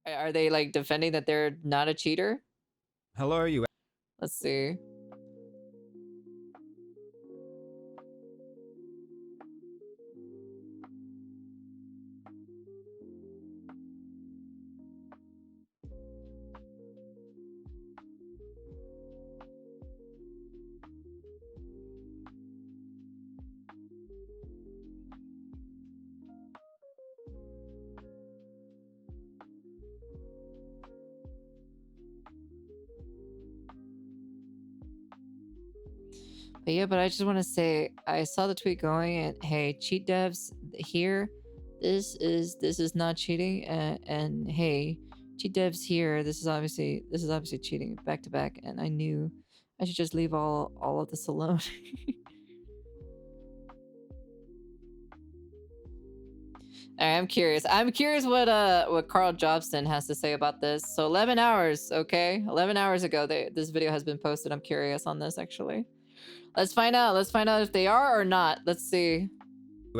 Are they like defending that they're not a cheater? Hello, you. Let's see. But yeah, but I just want to say I saw the tweet going, and hey, cheat devs here, this is not cheating, and hey, cheat devs here, this is obviously cheating back to back, and I knew I should just leave all of this alone. All right, I'm curious. I'm curious what Karl Jobston has to say about this. So 11 hours, okay, 11 hours ago, this video has been posted. I'm curious on this actually. Let's find out. Let's find out if they are or not. Let's see.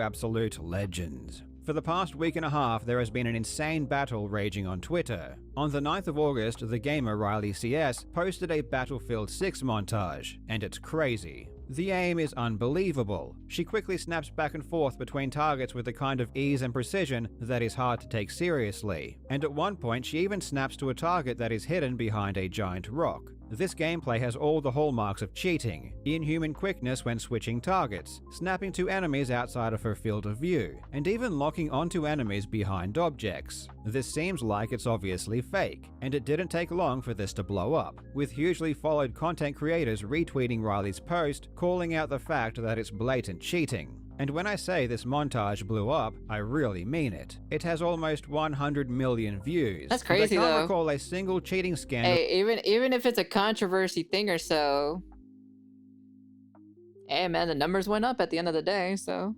Absolute legends. For the past week and a half, there has been an insane battle raging on Twitter. On the 9th of August, the gamer Riley CS posted a Battlefield 6 montage, and it's crazy. The aim is unbelievable. She quickly snaps back and forth between targets with the kind of ease and precision that is hard to take seriously. And at one point, she even snaps to a target that is hidden behind a giant rock. This gameplay has all the hallmarks of cheating: inhuman quickness when switching targets, snapping to enemies outside of her field of view, and even locking onto enemies behind objects. This seems like it's obviously fake, and it didn't take long for this to blow up, with hugely followed content creators retweeting Riley's post, calling out the fact that it's blatant cheating. And when I say this montage blew up, I really mean it. It has almost 100 million views. That's crazy, though. I can't though. recall a single cheating scandal. Hey, even if it's a controversy thing or so, hey man, the numbers went up at the end of the day, so.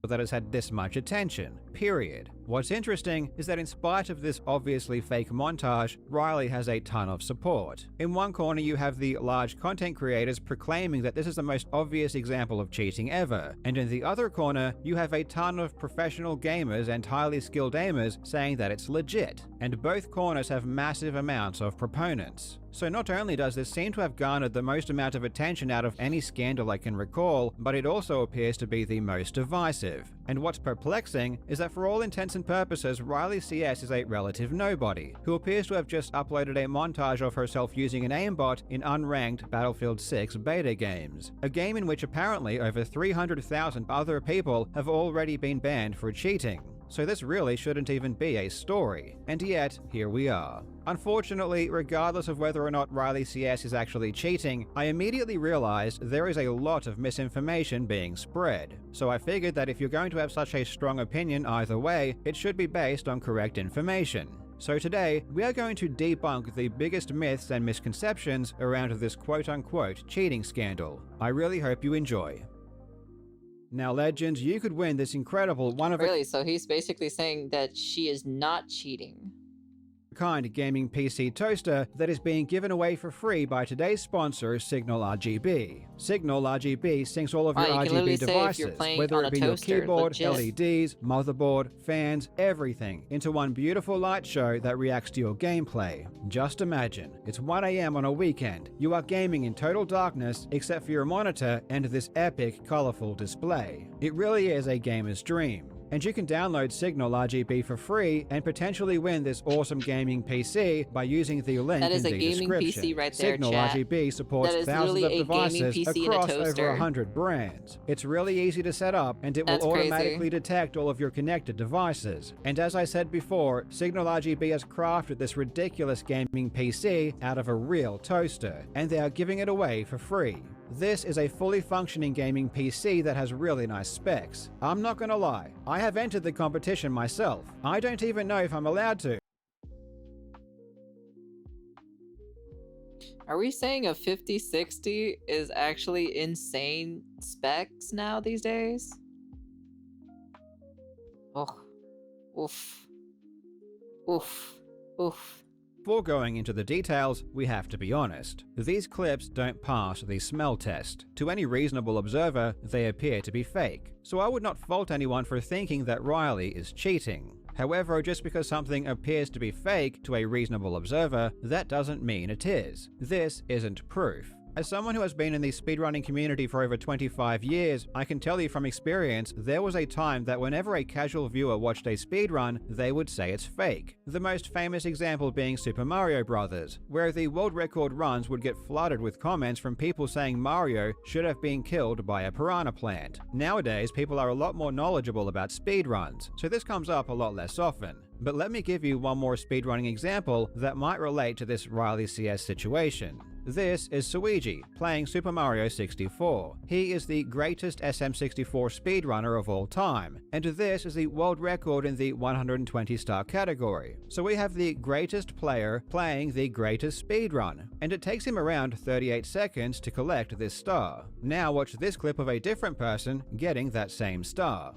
That has had this much attention, period. What's interesting is that in spite of this obviously fake montage, Riley has a ton of support. In one corner you have the large content creators proclaiming that this is the most obvious example of cheating ever, and in the other corner you have a ton of professional gamers and highly skilled aimers saying that it's legit, and both corners have massive amounts of proponents. So not only does this seem to have garnered the most amount of attention out of any scandal I can recall, but it also appears to be the most divisive. And what's perplexing is that for all intents and purposes, Riley CS is a relative nobody, who appears to have just uploaded a montage of herself using an aimbot in unranked Battlefield 6 beta games, a game in which apparently over 300,000 other people have already been banned for cheating. So this really shouldn't even be a story, and yet here we are. Unfortunately, regardless of whether or not Riley CS is actually cheating, I immediately realized there is a lot of misinformation being spread. So I figured that if you're going to have such a strong opinion either way, it should be based on correct information. So today, we are going to debunk the biggest myths and misconceptions around this quote-unquote cheating scandal. I really hope you enjoy. Now, legends, you could win this incredible Really? So he's basically saying that she is not cheating. Kind gaming PC toaster that is being given away for free by today's sponsor, Signal RGB. Signal RGB syncs all of your RGB devices, whether it be your keyboard, LEDs, motherboard, fans, everything, into one beautiful light show that reacts to your gameplay. Just imagine, it's 1 AM on a weekend, you are gaming in total darkness except for your monitor and this epic, colorful display. It really is a gamer's dream. And you can download Signal RGB for free and potentially win this awesome gaming PC by using the link in the description. That is a gaming PC right there, Signal chat. RGB supports thousands of devices across over 100 brands. It's really easy to set up, and it will automatically detect all of your connected devices. And as I said before, Signal RGB has crafted this ridiculous gaming PC out of a real toaster, and they are giving it away for free. This is a fully functioning gaming PC that has really nice specs. I'm not gonna lie, I have entered the competition myself. I don't even know if I'm allowed to. Are we saying a 5060 is actually insane specs now these days? Oh, oof. Oof. Oof. Before going into the details, we have to be honest. These clips don't pass the smell test. To any reasonable observer, they appear to be fake. So I would not fault anyone for thinking that Riley is cheating. However, just because something appears to be fake to a reasonable observer, that doesn't mean it is. This isn't proof. As someone who has been in the speedrunning community for over 25 years, I can tell you from experience, there was a time that whenever a casual viewer watched a speedrun, they would say it's fake. The most famous example being Super Mario Bros., where the world record runs would get flooded with comments from people saying Mario should have been killed by a piranha plant. Nowadays, people are a lot more knowledgeable about speedruns, so this comes up a lot less often. But let me give you one more speedrunning example that might relate to this Riley CS situation. This is Suiji, playing Super Mario 64. He is the greatest SM64 speedrunner of all time, and this is the world record in the 120-star category. So we have the greatest player playing the greatest speedrun, and it takes him around 38 seconds to collect this star. Now watch this clip of a different person getting that same star.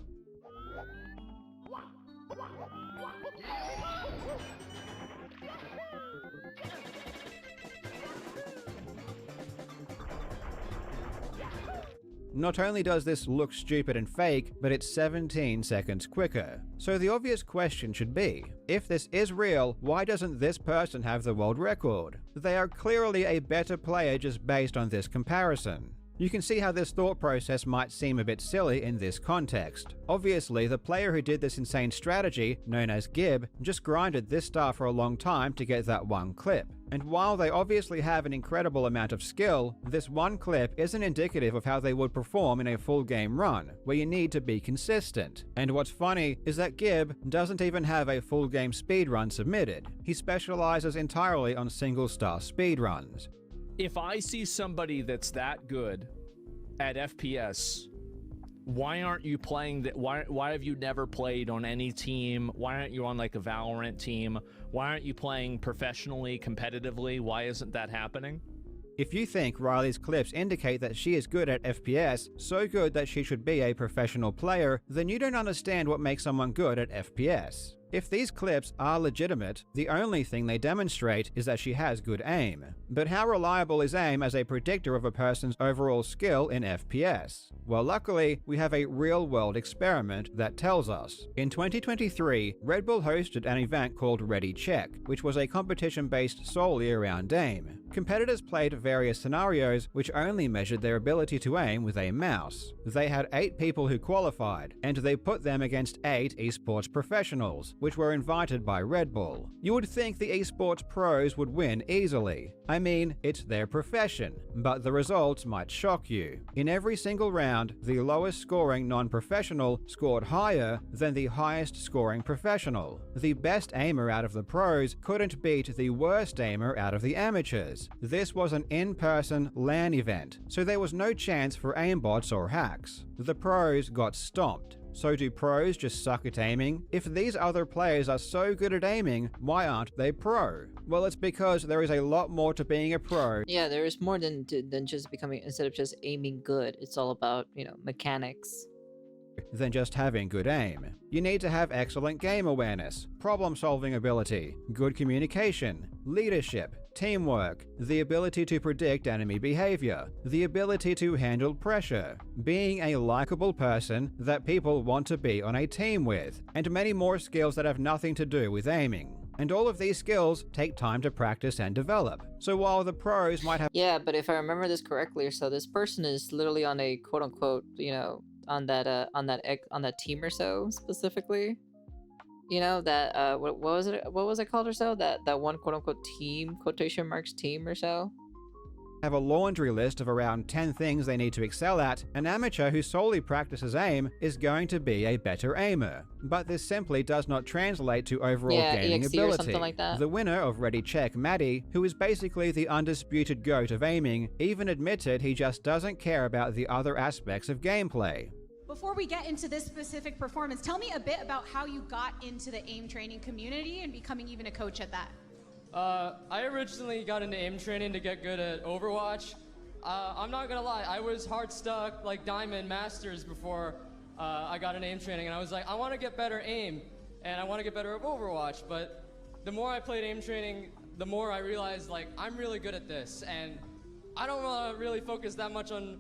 Not only does this look stupid and fake, but it's 17 seconds quicker. So the obvious question should be, if this is real, why doesn't this person have the world record? They are clearly a better player just based on this comparison. You can see how this thought process might seem a bit silly in this context. Obviously, the player who did this insane strategy, known as Gib, just grinded this star for a long time to get that one clip. And while they obviously have an incredible amount of skill, this one clip isn't indicative of how they would perform in a full game run, where you need to be consistent. And what's funny is that Gib doesn't even have a full game speedrun submitted. He specializes entirely on single star speedruns. If I see somebody that's that good at FPS, why aren't you playing that? Why have you never played on any team? Why aren't you on like a Valorant team? Why aren't you playing professionally, competitively? Why isn't that happening? If you think Riley's clips indicate that she is good at FPS, so good that she should be a professional player, then you don't understand what makes someone good at FPS. If these clips are legitimate, the only thing they demonstrate is that she has good aim. But how reliable is aim as a predictor of a person's overall skill in FPS? Well, luckily, we have a real-world experiment that tells us. In 2023, Red Bull hosted an event called Ready Check, which was a competition based solely around aim. Competitors played various scenarios which only measured their ability to aim with a mouse. They had 8 people who qualified, and they put them against 8 esports professionals, which were invited by Red Bull. You would think the esports pros would win easily. I mean, it's their profession, but the results might shock you. In every single round, the lowest scoring non-professional scored higher than the highest scoring professional. The best aimer out of the pros couldn't beat the worst aimer out of the amateurs. This was an in-person LAN event, so there was no chance for aimbots or hacks. The pros got stomped. So do pros just suck at aiming? If these other players are so good at aiming, why aren't they pro? Well, it's because there is a lot more to being a pro. Yeah, there is more than just becoming, instead of just aiming good. It's all about, mechanics. Than just having good aim. You need to have excellent game awareness, problem-solving ability, good communication, leadership, teamwork, the ability to predict enemy behavior, the ability to handle pressure, being a likable person that people want to be on a team with, and many more skills that have nothing to do with aiming. And all of these skills take time to practice and develop. So while the pros might have— Yeah, but if I remember this correctly, so this person is literally on a quote-unquote, on that team or so specifically. What was it called or so? That one quote-unquote team, quotation marks team or so? Have a laundry list of around 10 things they need to excel at. An amateur who solely practices aim is going to be a better aimer. But this simply does not translate to overall gaming EXE ability. or something like that. The winner of Ready Check, Maddie, who is basically the undisputed GOAT of aiming, even admitted he just doesn't care about the other aspects of gameplay. Before we get into this specific performance, tell me a bit about how you got into the aim training community and becoming even a coach at that. I originally got into aim training to get good at Overwatch. I'm not gonna lie, I was hard stuck like Diamond Masters before I got in aim training, and I was like, I want to get better aim, and I want to get better at Overwatch, but the more I played aim training, the more I realized like I'm really good at this, and I don't want to really focus that much on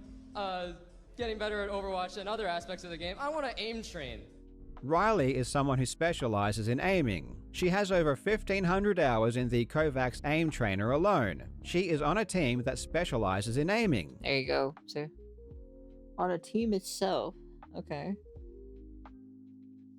getting better at Overwatch and other aspects of the game. I want to aim train. Riley is someone who specializes in aiming. She has over 1,500 hours in the Kovacs aim trainer alone. She is on a team that specializes in aiming. There you go. So, on a team itself. Okay.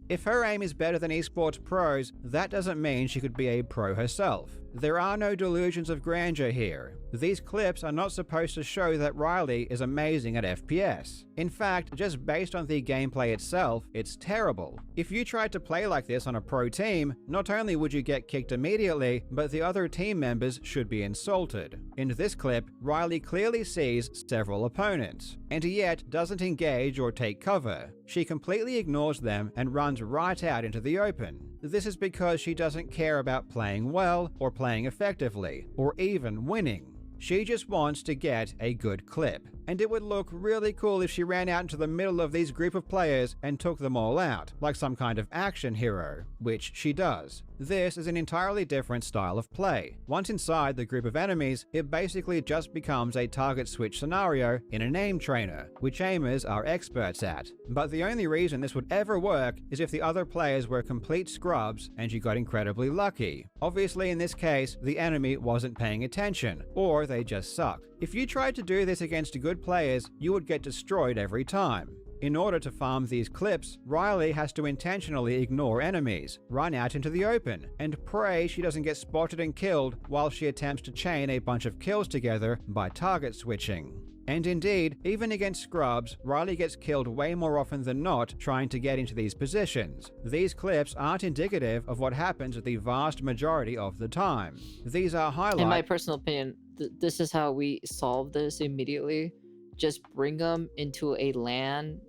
If her aim is better than esports pros, that doesn't mean she could be a pro herself. There are no delusions of grandeur here. These clips are not supposed to show that Riley is amazing at FPS. In fact, just based on the gameplay itself, it's terrible. If you tried to play like this on a pro team, not only would you get kicked immediately, but the other team members should be insulted. In this clip, Riley clearly sees several opponents, and yet doesn't engage or take cover. She completely ignores them and runs right out into the open. This is because she doesn't care about playing well, or playing effectively, or even winning. She just wants to get a good clip. And it would look really cool if she ran out into the middle of these group of players and took them all out, like some kind of action hero, which she does. This is an entirely different style of play. Once inside the group of enemies, it basically just becomes a target switch scenario in an aim trainer, which aimers are experts at. But the only reason this would ever work is if the other players were complete scrubs and you got incredibly lucky. Obviously in this case, the enemy wasn't paying attention, or they just suck. If you tried to do this against good players, you would get destroyed every time. In order to farm these clips, Riley has to intentionally ignore enemies, run out into the open, and pray she doesn't get spotted and killed while she attempts to chain a bunch of kills together by target switching. And indeed, even against scrubs, Riley gets killed way more often than not trying to get into these positions. These clips aren't indicative of what happens the vast majority of the time. These are highlights. In my personal opinion, this is how we solve this immediately. Just bring them into a LAN,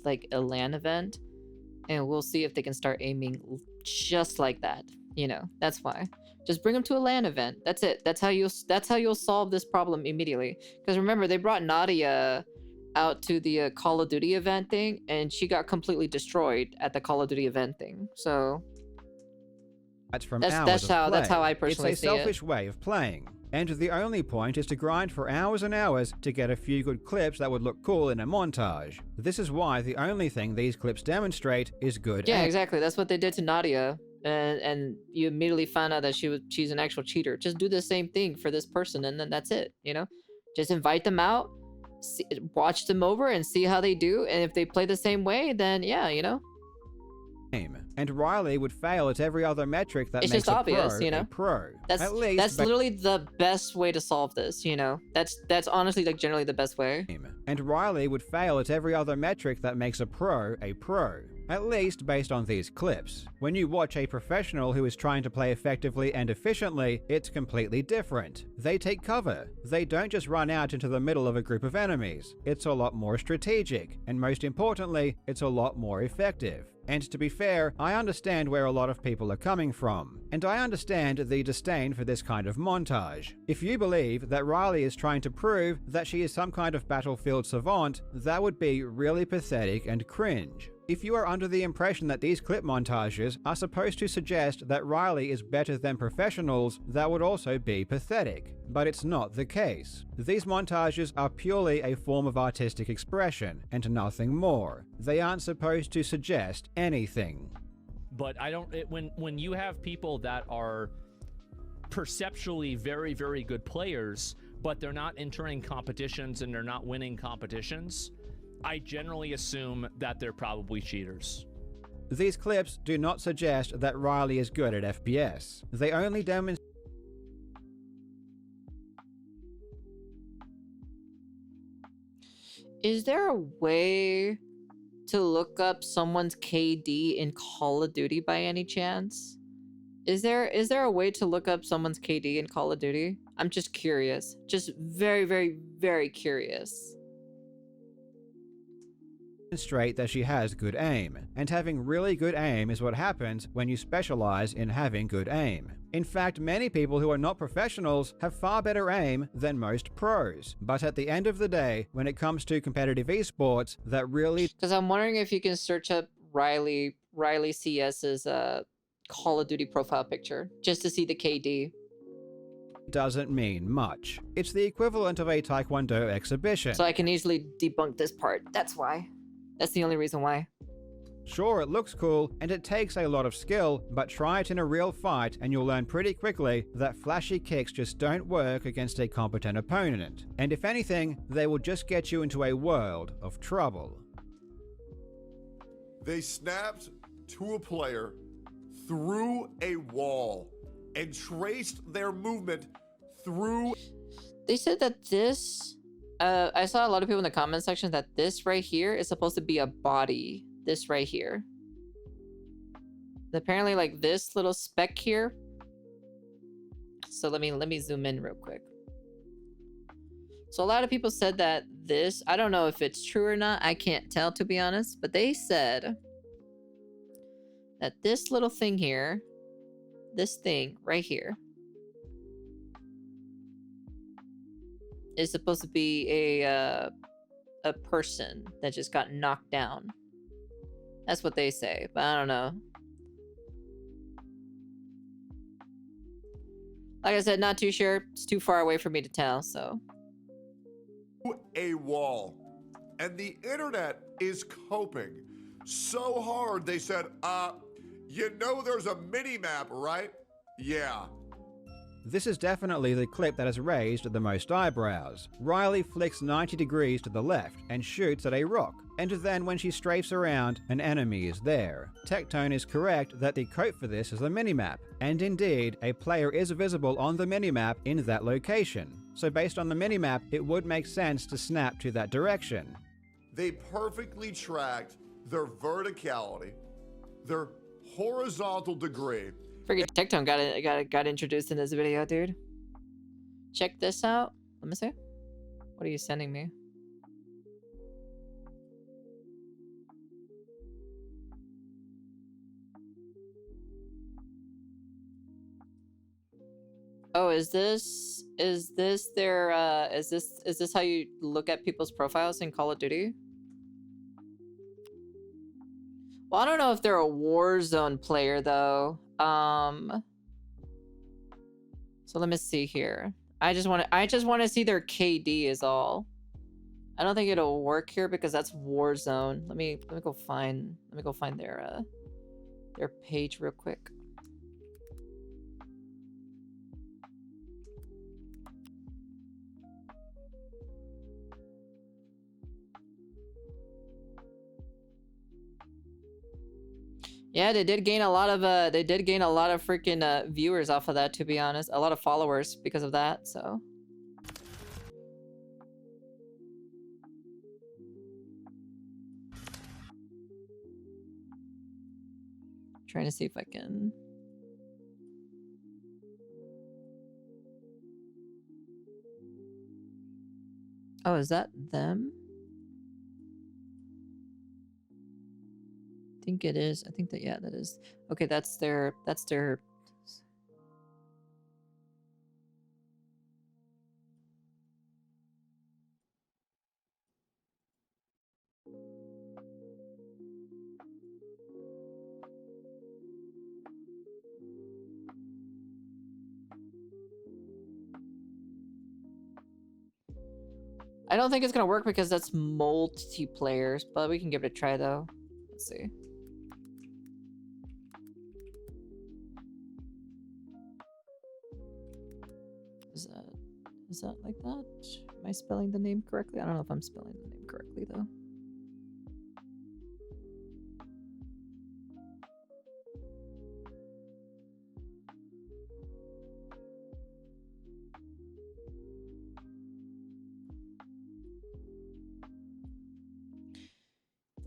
like a LAN event, and we'll see if they can start aiming just like that. You know, that's why. Just bring them to a LAN event. That's it. That's how you'll solve this problem immediately. Because remember, they brought Nadia out to the Call of Duty event thing, and she got completely destroyed at the Call of Duty event thing. So that's how I personally see it. It's a selfish way of playing. And the only point is to grind for hours and hours to get a few good clips that would look cool in a montage. This is why the only thing these clips demonstrate is good aim. Yeah, exactly. That's what they did to Nadia. And you immediately found out that she's an actual cheater. Just do the same thing for this person, and then that's it, you know? Just invite them out, watch them over, and see how they do. And if they play the same way, then yeah, you know? And Riley would fail at every other metric that it's makes just obvious, pro you know? a pro. That's literally the best way to solve this, you know? That's honestly like generally the best way. And Riley would fail at every other metric that makes a pro, at least based on these clips. When you watch a professional who is trying to play effectively and efficiently, it's completely different. They take cover. They don't just run out into the middle of a group of enemies. It's a lot more strategic, and most importantly, it's a lot more effective. And to be fair, I understand where a lot of people are coming from, and I understand the disdain for this kind of montage. If you believe that Riley is trying to prove that she is some kind of battlefield savant, that would be really pathetic and cringe. If you are under the impression that these clip montages are supposed to suggest that Riley is better than professionals, that would also be pathetic. But it's not the case. These montages are purely a form of artistic expression, and nothing more. They aren't supposed to suggest anything. But when you have people that are perceptually very, very good players, but they're not entering competitions and they're not winning competitions, I generally assume that they're probably cheaters. These clips do not suggest that Riley is good at FPS. They only demonstrate. Is there a way to look up someone's KD in Call of Duty by any chance? Is there a way to look up someone's KD in Call of Duty? I'm just curious. Just very, very, very curious. Demonstrate that she has good aim, and having really good aim is what happens when you specialize in having good aim. In fact, many people who are not professionals have far better aim than most pros. But at the end of the day, when it comes to competitive esports, that really... Because I'm wondering if you can search up Riley CS's Call of Duty profile picture, just to see the KD. doesn't mean much. It's the equivalent of a Taekwondo exhibition. So I can easily debunk this part. That's why. That's the only reason why. Sure, it looks cool, and it takes a lot of skill, but try it in a real fight and you'll learn pretty quickly that flashy kicks just don't work against a competent opponent. And if anything, they will just get you into a world of trouble. They snapped to a player through a wall and traced their movement through. They said that this, I saw a lot of people in the comment section that this right here is supposed to be a body. This right here. Apparently, like this little speck here. So let me zoom in real quick. So a lot of people said that this, I don't know if it's true or not. I can't tell, to be honest. But they said that this little thing here, this thing right here, is supposed to be a person that just got knocked down. That's what they say, but I don't know. Like I said, not too sure. It's too far away for me to tell, so. A wall. And the internet is coping so hard, they said, you know there's a mini-map, right? Yeah. This is definitely the clip that has raised the most eyebrows. Riley flicks 90 degrees to the left and shoots at a rock, and then when she strafes around, an enemy is there. Tectone is correct that the code for this is a minimap, and indeed, a player is visible on the minimap in that location. So based on the minimap, it would make sense to snap to that direction. They perfectly tracked their verticality, their horizontal degree. Friggin' Tectone got introduced in this video, dude. Check this out. Let me see. What are you sending me? Oh, is this their is this how you look at people's profiles in Call of Duty? Well, I don't know if they're a Warzone player though. So let me see here. I just want to see their KD is all. I don't think it'll work here because that's Warzone. Let me go find their page real quick. Yeah, they did gain a lot of freaking viewers off of that, to be honest. A lot of followers because of that, so. Trying to see if I can. Oh, is that them? I think it is. I think that, yeah, that is. Okay, that's their. I don't think it's gonna work because that's multiplayer, but we can give it a try though. Let's see. Is that like that? Am I spelling the name correctly? I don't know if I'm spelling the name correctly though.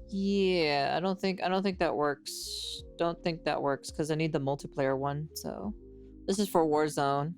Yeah, I don't think that works. Don't think that works because I need the multiplayer one. So this is for Warzone.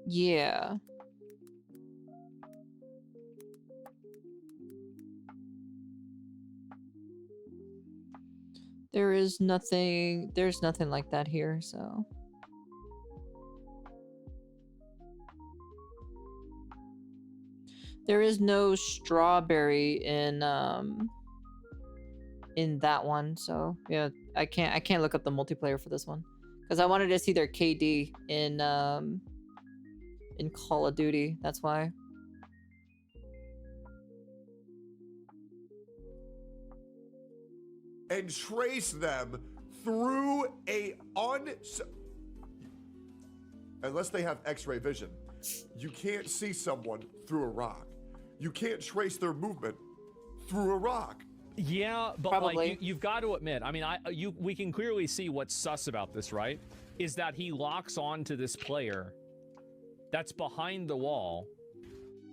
Yeah. There's nothing like that here, so. There is no strawberry in that one, so yeah, I can't look up the multiplayer for this one. Because I wanted to see their KD in Call of Duty, that's why. And trace them through unless they have X-ray vision, you can't see someone through a rock. You can't trace their movement through a rock. Yeah, but Probably. like you've got to admit, I mean, we can clearly see what's sus about this, right? Is that he locks on to this player that's behind the wall.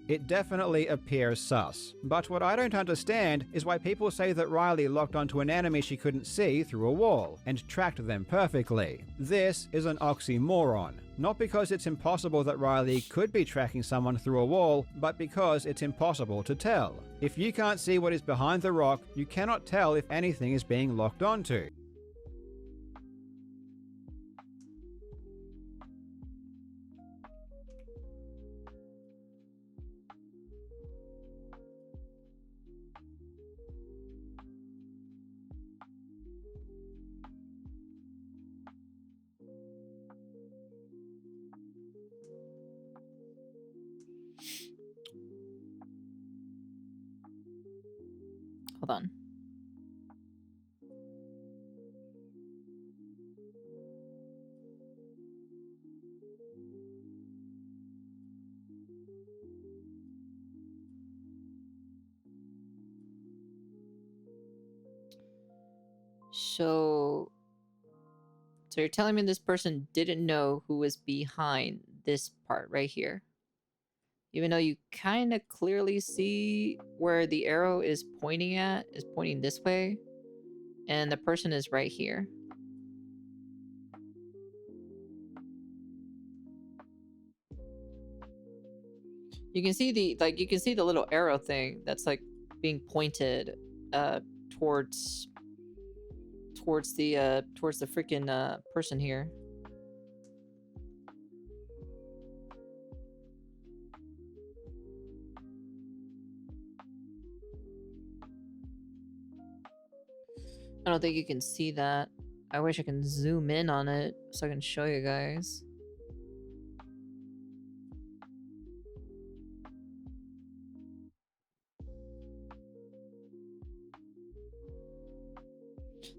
It definitely appears sus. But what I don't understand is why people say that Riley locked onto an enemy she couldn't see through a wall and tracked them perfectly. This is an oxymoron. Not because it's impossible that Riley could be tracking someone through a wall, but because it's impossible to tell. If you can't see what is behind the rock, you cannot tell if anything is being locked onto. Hold on. So you're telling me this person didn't know who was behind this part right here? Even though you kind of clearly see where the arrow is pointing at, is pointing this way, and the person is right here. You can see the little arrow thing that's like being pointed towards the freaking person here. I don't think you can see that. I wish I can zoom in on it so I can show you guys.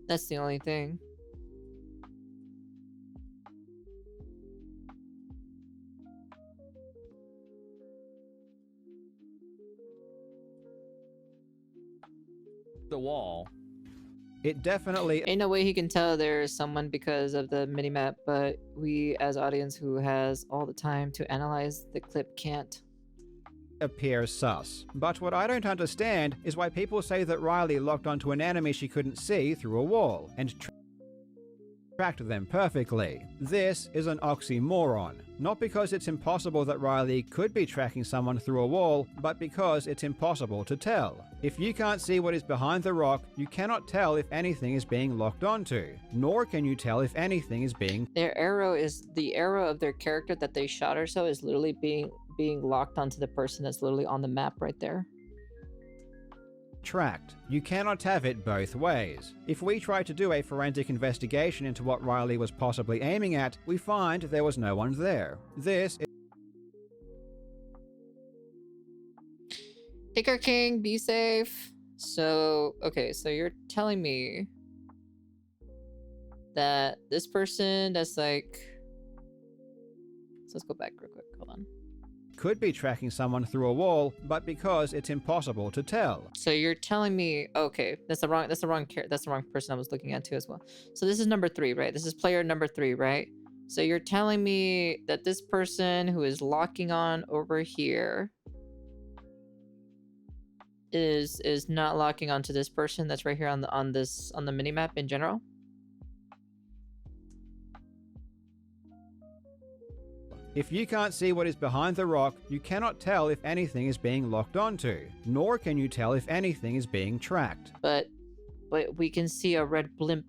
That's the only thing. The wall. It definitely Ain't no way he can tell there's someone because of the minimap, but we as audience who has all the time to analyze the clip can't. appears sus. But what I don't understand is why people say that Riley locked onto an enemy she couldn't see through a wall and tracked them perfectly. This is an oxymoron. Not because it's impossible that Riley could be tracking someone through a wall, but because it's impossible to tell. If you can't see what is behind the rock, you cannot tell if anything is being locked onto, nor can you tell if anything is being Their arrow is the arrow of their character that they shot or so is literally being locked onto the person that's literally on the map right there. tracked. You cannot have it both ways. If we try to do a forensic investigation into what Riley was possibly aiming at, we find there was no one there. This is Take our king, be safe. So, okay, so you're telling me that this person that's like... So let's go back real quick, hold on. could be tracking someone through a wall, but because it's impossible to tell. So you're telling me, okay, that's the wrong person I was looking at too as well. So this is number 3, right? This is player number 3, right? So you're telling me that this person who is locking on over here is not locking onto this person that's right here on the minimap in general? If you can't see what is behind the rock, you cannot tell if anything is being locked onto, nor can you tell if anything is being tracked. But But we can see a red blimp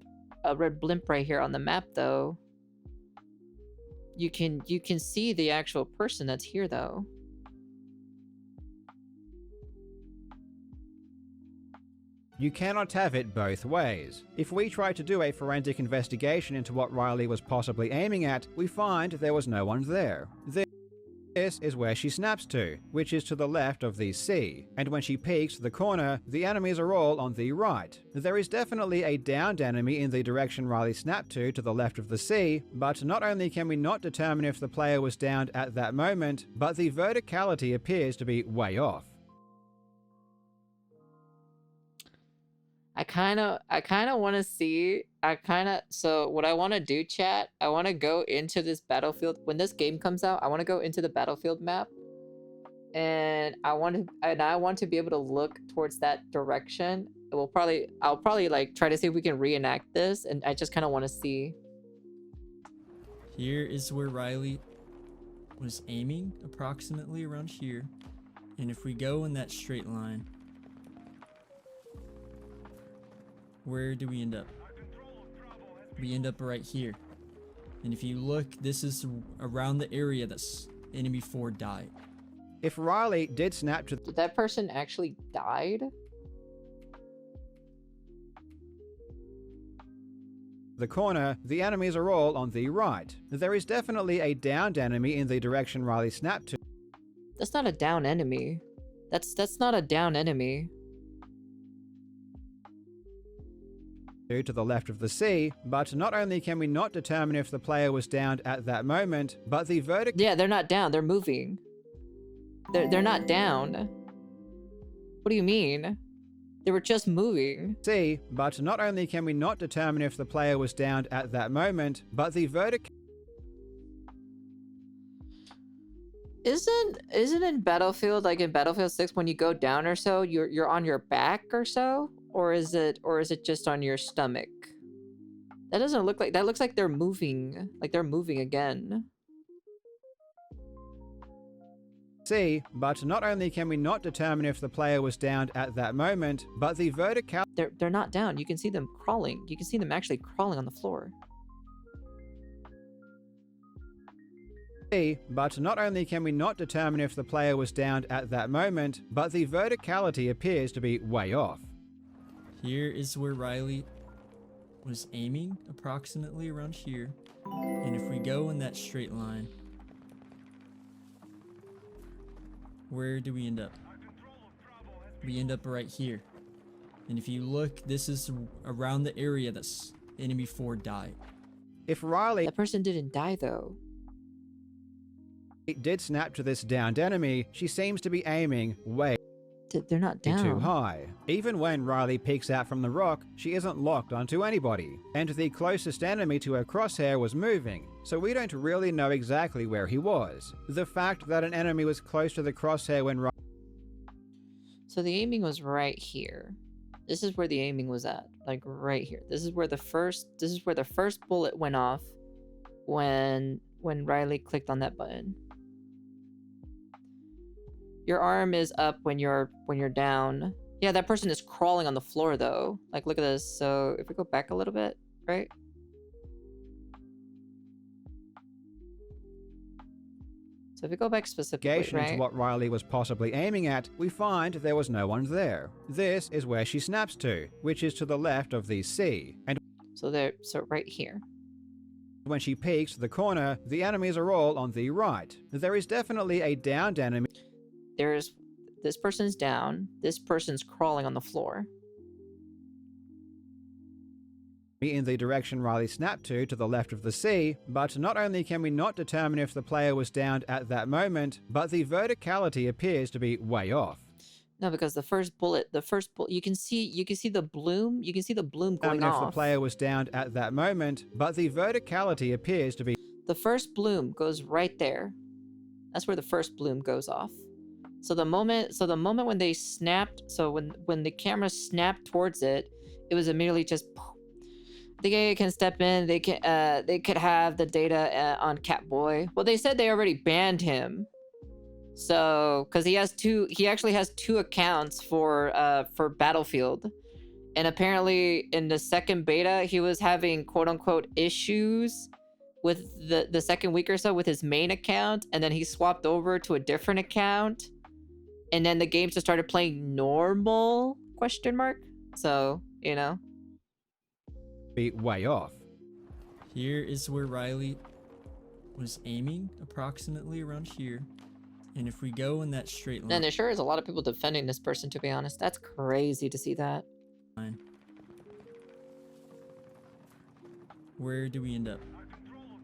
right here on the map, though. You can see the actual person that's here, though. You cannot have it both ways. If we try to do a forensic investigation into what Riley was possibly aiming at, we find there was no one there. This is where she snaps to, which is to the left of the C, and when she peeks the corner, the enemies are all on the right. There is definitely a downed enemy in the direction Riley snapped to the left of the C, but not only can we not determine if the player was downed at that moment, but the verticality appears to be way off. I kind of want to see, so what I want to do, chat, I want to go into this battlefield. When this game comes out, I want to go into the battlefield map. And I want to be able to look towards that direction. I'll probably like try to see if we can reenact this, and I just kind of want to see. Here is where Riley was aiming, approximately around here. And if we go in that straight line, where do we end up? We end up right here. And if you look, this is around the area that enemy 4 died. If Riley did snap to Did that person actually died? the corner, the enemies are all on the right. There is definitely a downed enemy in the direction Riley snapped to. That's not a down enemy. That's not a down enemy. To the left of the C, but not only can we not determine if the player was downed at that moment, but the Yeah, they're not down, they're moving. They're not down. What do you mean? They were just moving. C, but not only can we not determine if the player was downed at that moment, but the Isn't in Battlefield, like in Battlefield 6, when you go down or so, you're on your back or so? Or is it just on your stomach? That doesn't look like, that looks like they're moving. Like they're moving again. C, but not only can we not determine if the player was downed at that moment, but the vertical. They're not down. You can see them crawling. You can see them actually crawling on the floor. But not only can we not determine if the player was downed at that moment, but the verticality appears to be way off. Here is where Riley was aiming, approximately around here. And if we go in that straight line, where do we end up? We end up right here. And if you look, this is around the area that enemy 4 died. If Riley That person didn't die though. did snap to this downed enemy, she seems to be aiming way They're not down. too high. Even when Riley peeks out from the rock, she isn't locked onto anybody, and the closest enemy to her crosshair was moving, so we don't really know exactly where he was. The fact that an enemy was close to the crosshair when So the aiming was right here. This is where the aiming was at, like right here. This is where the first bullet went off when Riley clicked on that button. Your arm is up when you're down. Yeah, that person is crawling on the floor though. Like look at this. So if we go back a little bit, right? So if we go back specifically, right? into what Riley was possibly aiming at, we find there was no one there. This is where she snaps to, which is to the left of the C, and So right here. when she peeks the corner, the enemies are all on the right. There is definitely a downed enemy. This person's down. This person's crawling on the floor. In the direction Riley snapped to the left of the C, but not only can we not determine if the player was downed at that moment, but the verticality appears to be way off. No, because the first bullet, you can see the bloom. You can see the bloom going If off. the player was downed at that moment, but the verticality appears to be. The first bloom goes right there. That's where the first bloom goes off. So the moment when they snapped, so when the camera snapped towards it, it was immediately just. The AI can step in. They could have the data on Catboy. Well, they said they already banned him. So, because he actually has 2 accounts for Battlefield, And apparently in the second beta, he was having quote unquote issues with the second week or so with his main account, and then he swapped over to a different account, and then the game just started playing normal, question mark. So, you know. Be way off. Here is where Riley was aiming, approximately around here. And if we go in that straight line... And there sure is a lot of people defending this person, to be honest. That's crazy to see that. Where do we end up?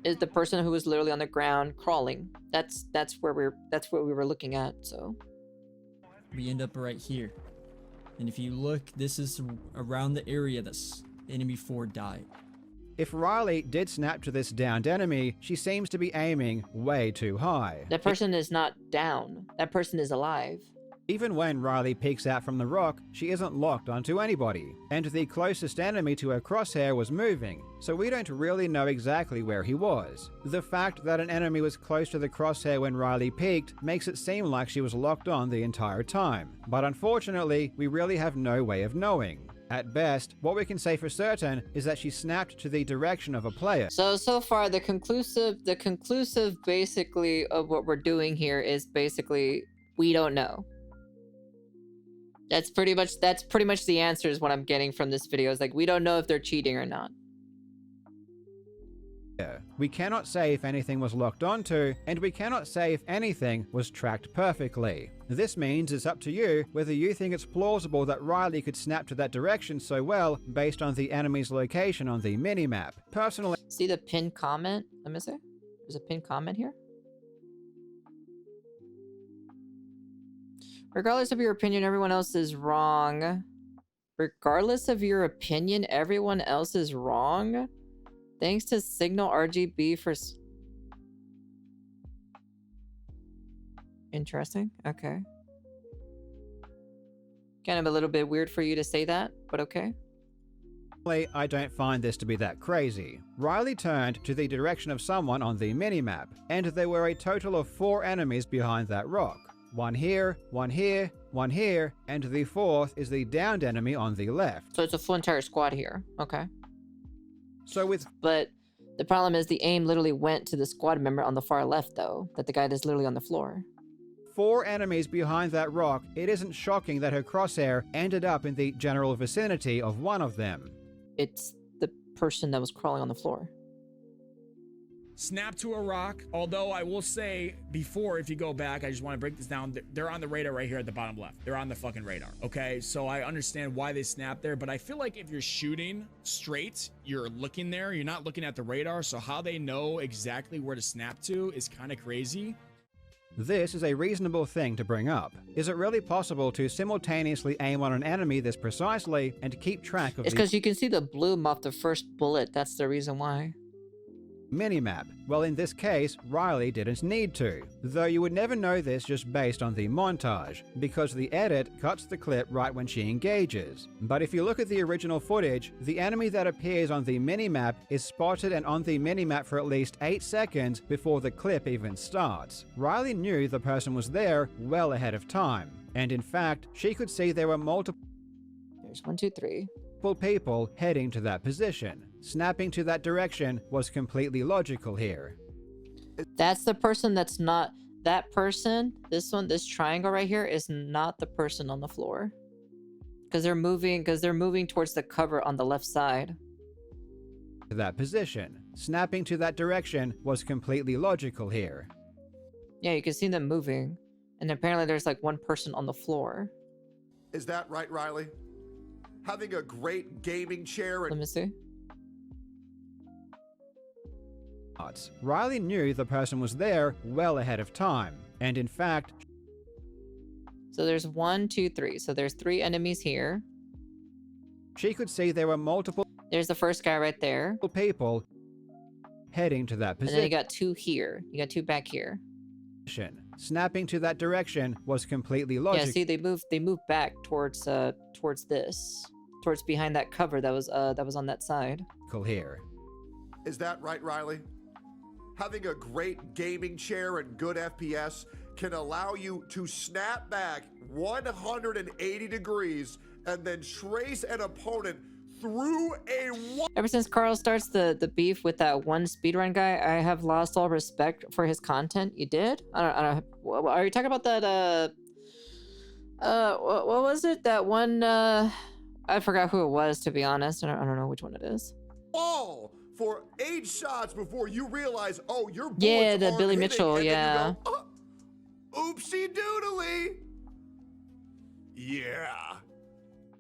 Is the person who was literally on the ground crawling. That's what we were looking at, so. We end up right here. And if you look, this is around the area that's enemy 4 died. If Riley did snap to this downed enemy, she seems to be aiming way too high. That person is not down. That person is alive. Even when Riley peeks out from the rock, she isn't locked onto anybody, and the closest enemy to her crosshair was moving, so we don't really know exactly where he was. The fact that an enemy was close to the crosshair when Riley peeked makes it seem like she was locked on the entire time, but unfortunately, we really have no way of knowing. At best, what we can say for certain is that she snapped to the direction of a player. So far, the conclusive basically of what we're doing here is basically, we don't know. That's pretty much the answer is what I'm getting from this video. Is like, we don't know if they're cheating or not. We cannot say if anything was locked onto, and we cannot say if anything was tracked perfectly. This means it's up to you whether you think it's plausible that Riley could snap to that direction so well based on the enemy's location on the minimap. Personally, see the pinned comment? Let me see. There's a pinned comment here. Regardless of your opinion, everyone else is wrong. Regardless of your opinion, everyone else is wrong. Thanks to Signal RGB for... Interesting. Okay. Kind of a little bit weird for you to say that, but okay. I don't find this to be that crazy. Riley turned to the direction of someone on the minimap, and there were a total of 4 enemies behind that rock. One here, one here, one here, and the 4th is the downed enemy on the left. So it's a full entire squad here. Okay. But the problem is the aim literally went to the squad member on the far left, though. That the guy that's literally on the floor. 4 enemies behind that rock, it isn't shocking that her crosshair ended up in the general vicinity of one of them. It's the person that was crawling on the floor. Snap to a rock, although I will say before, if you go back, I just want to break this down. They're on the radar right here at the bottom left. They're on the fucking radar, okay? So I understand why they snapped there, but I feel like if you're shooting straight, you're looking there, you're not looking at the radar, so how they know exactly where to snap to is kind of crazy. This is a reasonable thing to bring up. Is it really possible to simultaneously aim on an enemy this precisely and keep track of It's because you can see the bloom off the first bullet. That's the reason why. Minimap? Well, in this case, Riley didn't need to, though you would never know this just based on the montage, because the edit cuts the clip right when she engages. But if you look at the original footage, the enemy that appears on the minimap is spotted and on the minimap for at least 8 seconds before the clip even starts. Riley knew the person was there well ahead of time, and in fact, she could see there were multiple... There's 1, 2, 3. People heading to that position. Snapping to that direction was completely logical here. That's the person that's not... That person, this one, this triangle right here is not the person on the floor. Because they're moving towards the cover on the left side. That position. Snapping to that direction was completely logical here. Yeah, you can see them moving. And apparently there's like one person on the floor. Is that right, Riley? Having a great gaming chair and... Let me see. Riley knew the person was there well ahead of time, and in fact... So there's 1, 2, 3. So there's 3 enemies here. She could see there were multiple... There's the first guy right there. People heading to that position. And then you got 2 here. You got 2 back here. Snapping to that direction was completely logical. Yeah, see, they moved back towards this. Towards behind that cover that was on that side. Here. Is that right, Riley? Having a great gaming chair and good FPS can allow you to snap back 180 degrees and then trace an opponent through a wall. Ever since Karl starts the beef with that one speedrun guy, I have lost all respect for his content. You did? I don't. Are you talking about that? What was it? That one? I forgot who it was. To be honest, I don't know which one it is. Wall for 8 shots before you realize, oh, your bullets Yeah, the aren't Billy hitting, Mitchell. and then Yeah. you go, oh, oopsie doodly. Yeah.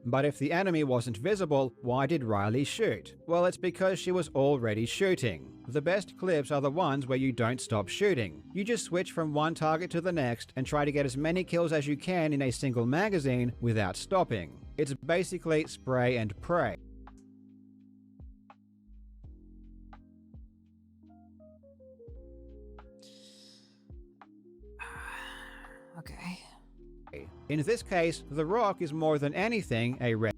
But if the enemy wasn't visible, why did Riley shoot? Well, it's because she was already shooting. The best clips are the ones where you don't stop shooting. You just switch from one target to the next and try to get as many kills as you can in a single magazine without stopping. It's basically spray and pray. Okay. In this case, The Rock is more than anything a red.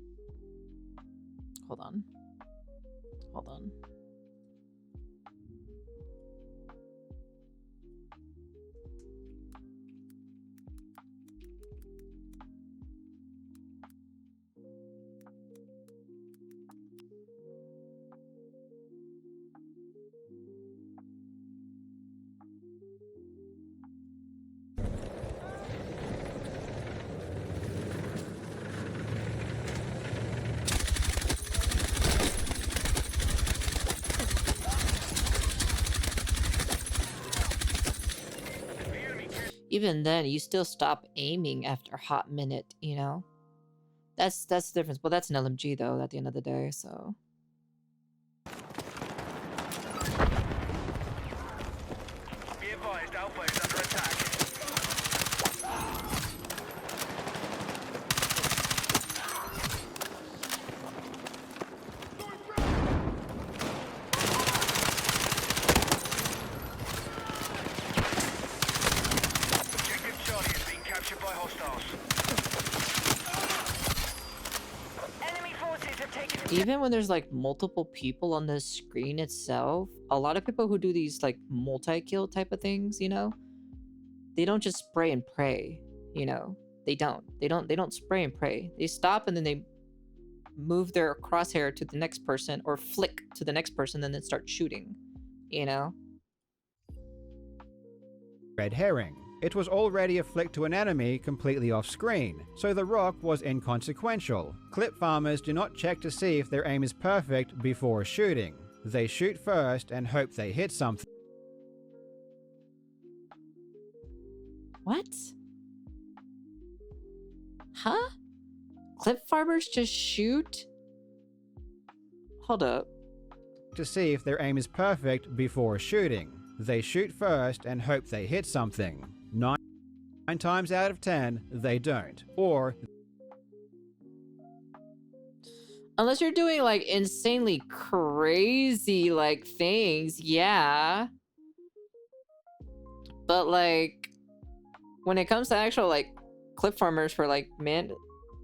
Hold on. Hold on. Even then, you still stop aiming after a hot minute, you know? That's the difference. But that's an LMG, though, at the end of the day, so... Be advised, Alpha is under attack. Objective Charlie is being captured by hostiles. Enemy forces have taken... Even when there's, like, multiple people on the screen itself, a lot of people who do these, like, multi-kill type of things, you know? They don't just spray and pray, you know? They don't spray and pray. They stop and then they move their crosshair to the next person or flick to the next person and then start shooting, you know? Red herring. It was already a flick to an enemy completely off screen, so the rock was inconsequential. Clip farmers do not check to see if their aim is perfect before shooting. They shoot first and hope they hit something. What? Huh? Clip farmers just shoot? Hold up. To see if their aim is perfect before shooting. They shoot first and hope they hit something. 9 times out of 10, they don't. Or unless you're doing like insanely crazy like things, yeah. But like when it comes to actual like clip farmers for like, man,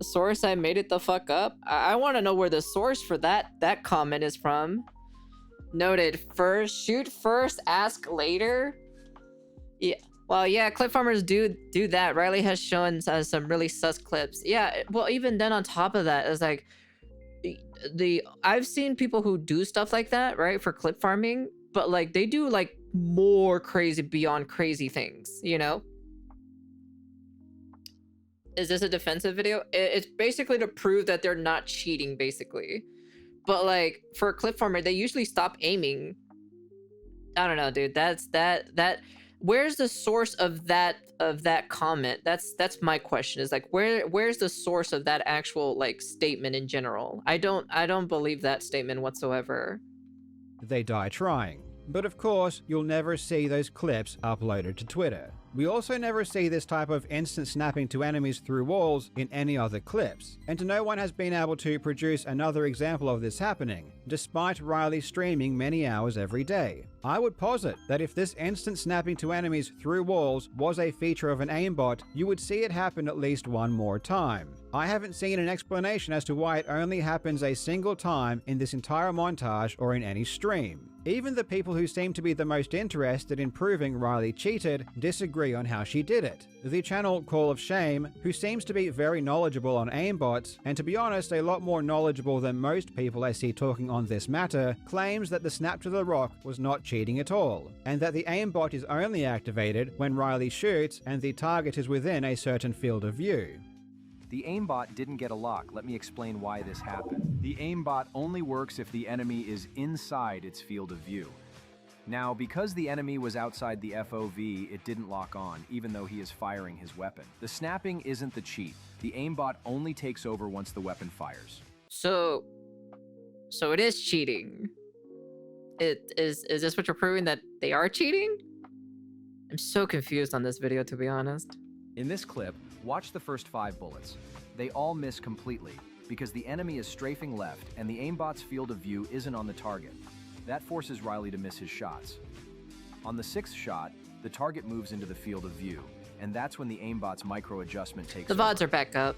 source, I made it the fuck up. I want to know where the source for that comment is from. Noted. First, shoot first, ask later. Yeah. Well, yeah, clip farmers do that. Riley has shown some really sus clips. Yeah. Well, even then, on top of that, it's like I've seen people who do stuff like that, right, for clip farming, but like they do like more crazy beyond crazy things, you know? Is this a defensive video? It's basically to prove that they're not cheating, basically. But like for a clip farmer, they usually stop aiming. I don't know, dude. That's where's the source of that comment? That's my question. Is like where's the source of that actual like statement in general? I don't believe that statement whatsoever. they die trying. But of course, you'll never see those clips uploaded to Twitter. We also never see this type of instant snapping to enemies through walls in any other clips, and no one has been able to produce another example of this happening. despite Riley streaming many hours every day. I would posit that if this instant snapping to enemies through walls was a feature of an aimbot, you would see it happen at least one more time. I haven't seen an explanation as to why it only happens a single time in this entire montage or in any stream. Even the people who seem to be the most interested in proving Riley cheated disagree on how she did it. The channel Call of Shame, who seems to be very knowledgeable on aimbots, and to be honest a lot more knowledgeable than most people I see talking on this matter, claims that the snap to the rock was not cheating at all, and that the aimbot is only activated when Riley shoots and the target is within a certain field of view. The aimbot didn't get a lock. Let me explain why this happened. The aimbot only works if the enemy is inside its field of view. Now, because the enemy was outside the FOV, it didn't lock on, even though he is firing his weapon. The snapping isn't the cheat. The aimbot only takes over once the weapon fires. So it is cheating. Is this what you're proving, that they are cheating? I'm so confused on this video, to be honest. In this clip, watch the first 5 bullets. They all miss completely because the enemy is strafing left and the aimbot's field of view isn't on the target. That forces Riley to miss his shots. On the 6th shot, the target moves into the field of view, and that's when the aimbot's micro adjustment takes over. The Vods are back up.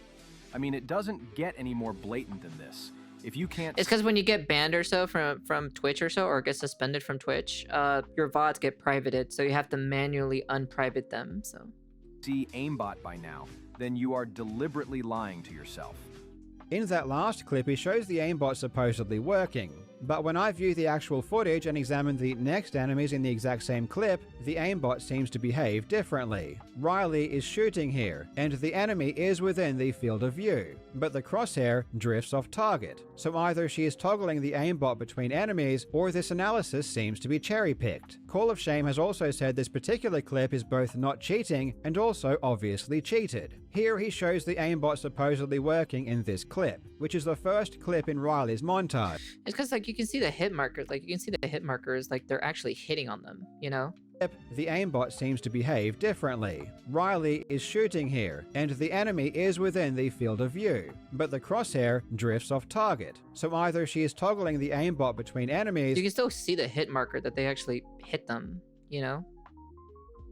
I mean, it doesn't get any more blatant than this. If you can't... It's because when you get banned or so from Twitch or so, or get suspended from Twitch, your Vods get privated, so you have to manually unprivate them, so... see aimbot by now, then you are deliberately lying to yourself. In that last clip, he shows the aimbot supposedly working, but when I view the actual footage and examine the next enemies in the exact same clip, the aimbot seems to behave differently. Riley is shooting here, and the enemy is within the field of view, but the crosshair drifts off target. So either she is toggling the aimbot between enemies, or this analysis seems to be cherry-picked. Call of Shame has also said this particular clip is both not cheating and also obviously cheated. Here he shows the aimbot supposedly working in this clip, which is the first clip in Riley's montage. It's because, like, you can see the hit markers, like, they're actually hitting on them, you know? The aimbot seems to behave differently. Riley is shooting here, and the enemy is within the field of view, but the crosshair drifts off target. So either she is toggling the aimbot between enemies... You can still see the hit marker that they actually hit them, you know?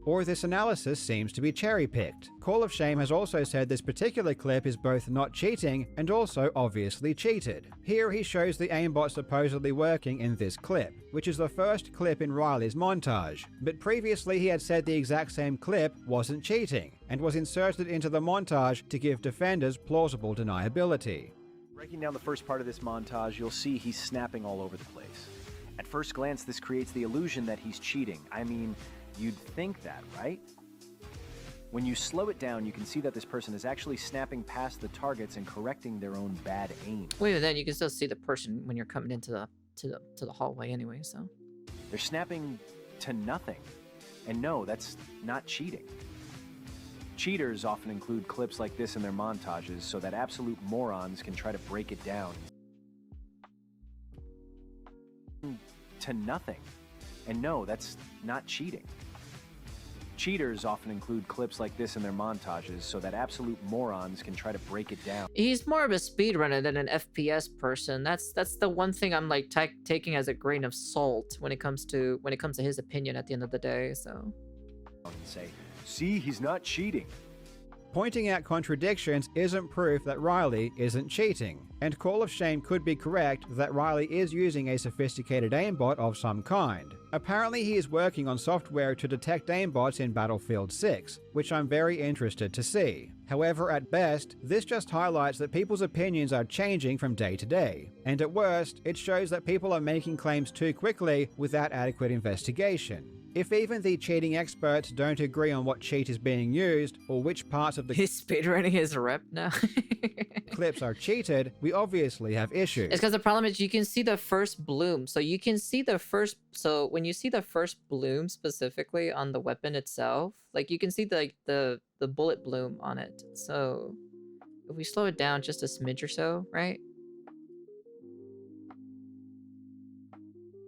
Or this analysis seems to be cherry-picked. Call of Shame has also said this particular clip is both not cheating and also obviously cheated. Here he shows the aimbot supposedly working in this clip, which is the first clip in Riley's montage, but previously he had said the exact same clip wasn't cheating, and was inserted into the montage to give defenders plausible deniability. Breaking down the first part of this montage, you'll see he's snapping all over the place. At first glance, this creates the illusion that he's cheating. I mean, you'd think that, right? When you slow it down, you can see that this person is actually snapping past the targets and correcting their own bad aim. Well, even then, you can still see the person when you're coming into the hallway anyway, so... They're snapping to nothing. And no, that's not cheating. Cheaters often include clips like this in their montages so that absolute morons can try to break it down. To nothing. And no, that's not cheating. Cheaters often include clips like this in their montages so that absolute morons can try to break it down. He's more of a speedrunner than an FPS person. That's the one thing I'm like taking as a grain of salt when it comes to his opinion at the end of the day, so. And say, see, he's not cheating. Pointing out contradictions isn't proof that Riley isn't cheating, and Call of Shame could be correct that Riley is using a sophisticated aimbot of some kind. Apparently he is working on software to detect aimbots in Battlefield 6, which I'm very interested to see. However, at best, this just highlights that people's opinions are changing from day to day, and at worst, it shows that people are making claims too quickly without adequate investigation. If even the cheating experts don't agree on what cheat is being used, or which parts of the He's speedrunning his rep now. clips are cheated, we obviously have issues. It's because the problem is you can see the first bloom. So you can see the first, so when you see the first bloom specifically on the weapon itself, like you can see the bullet bloom on it. So if we slow it down just a smidge or so, right?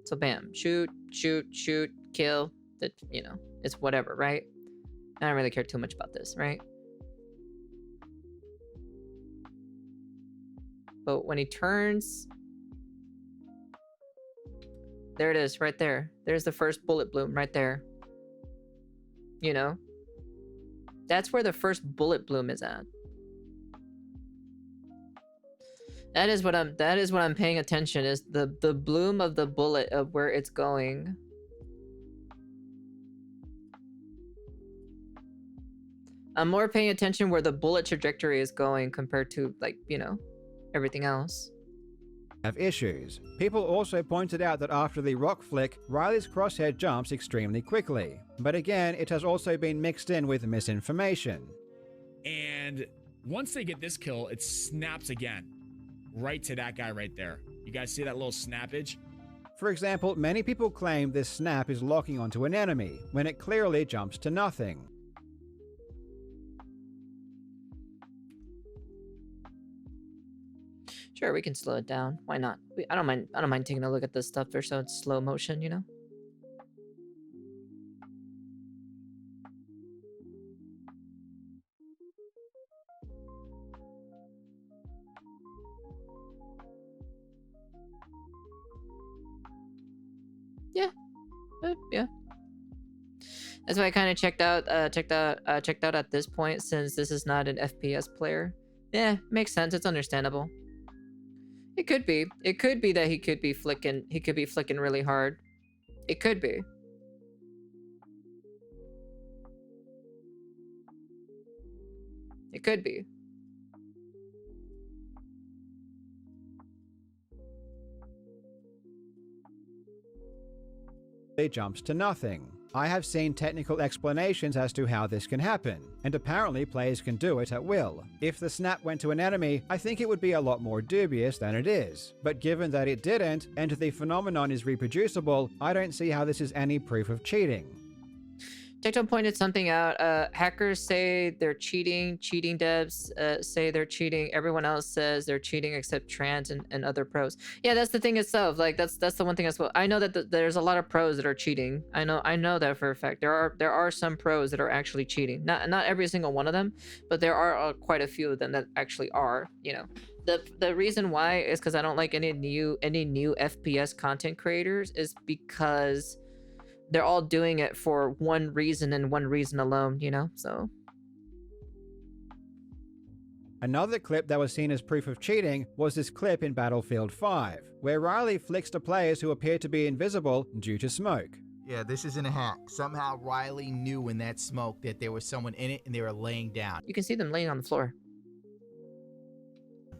So bam, shoot, shoot, shoot, kill. That, you know, it's whatever, right? I don't really care too much about this, right? But when he turns, There it is, right there. There's the first bullet bloom right there. You know? That's where the first bullet bloom is at. That is what I'm paying attention, is the bloom of the bullet of where it's going. I'm more paying attention where the bullet trajectory is going compared to, like, you know, everything else. Have issues. People also pointed out that after the rock flick, Riley's crosshair jumps extremely quickly. But again, it has also been mixed in with misinformation. And once they get this kill, it snaps again. Right to that guy right there. You guys see that little snappage? For example, many people claim this snap is locking onto an enemy, when it clearly jumps to nothing. Sure, we can slow it down. Why not? I don't mind taking a look at this stuff. They're so it's slow motion, you know? Yeah. Yeah. That's why I kind of checked out at this point, since this is not an FPS player. Yeah, makes sense. It's understandable. It could be. It could be that he could be flicking really hard. It could be. It could be. It jumps to nothing. I have seen technical explanations as to how this can happen, and apparently players can do it at will. If the snap went to an enemy, I think it would be a lot more dubious than it is. But given that it didn't, and the phenomenon is reproducible, I don't see how this is any proof of cheating. TikTok pointed something out. Hackers say they're cheating. Cheating devs say they're cheating. Everyone else says they're cheating except trans and other pros. Yeah, that's the thing itself. Like that's the one thing as well. I know that there's a lot of pros that are cheating. I know that for a fact. There are some pros that are actually cheating. Not every single one of them, but there are quite a few of them that actually are. You know, the reason why is because I don't like any new FPS content creators is because they're all doing it for one reason and one reason alone, you know, so. Another clip that was seen as proof of cheating was this clip in Battlefield 5, where Riley flicks to players who appear to be invisible due to smoke. Yeah, this isn't a hack. Somehow Riley knew in that smoke that there was someone in it and they were laying down. You can see them laying on the floor.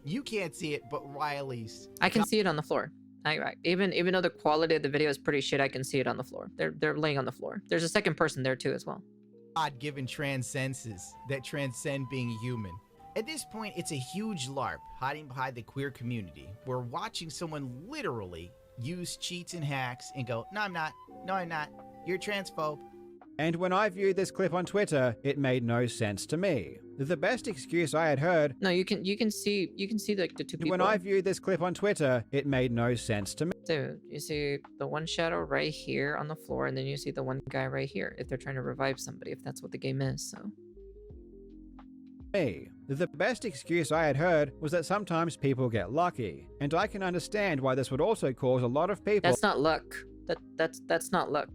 You can't see it, but Riley's. I can see it on the floor. Right. Even though the quality of the video is pretty shit, I can see it on the floor. They're laying on the floor. There's a second person there too as well. God-given transcenses that transcend being human. At this point, it's a huge LARP hiding behind the queer community. We're watching someone literally use cheats and hacks and go, no, I'm not. No, I'm not. You're a transphobe. And when I viewed this clip on Twitter, it made no sense to me. The best excuse I had heard... No, you can see the two people. When I viewed this clip on Twitter, it made no sense to me. Dude, you see the one shadow right here on the floor, and then you see the one guy right here, if they're trying to revive somebody, if that's what the game is, so... The best excuse I had heard was that sometimes people get lucky, and I can understand why this would also cause a lot of people... That's not luck. That's not luck.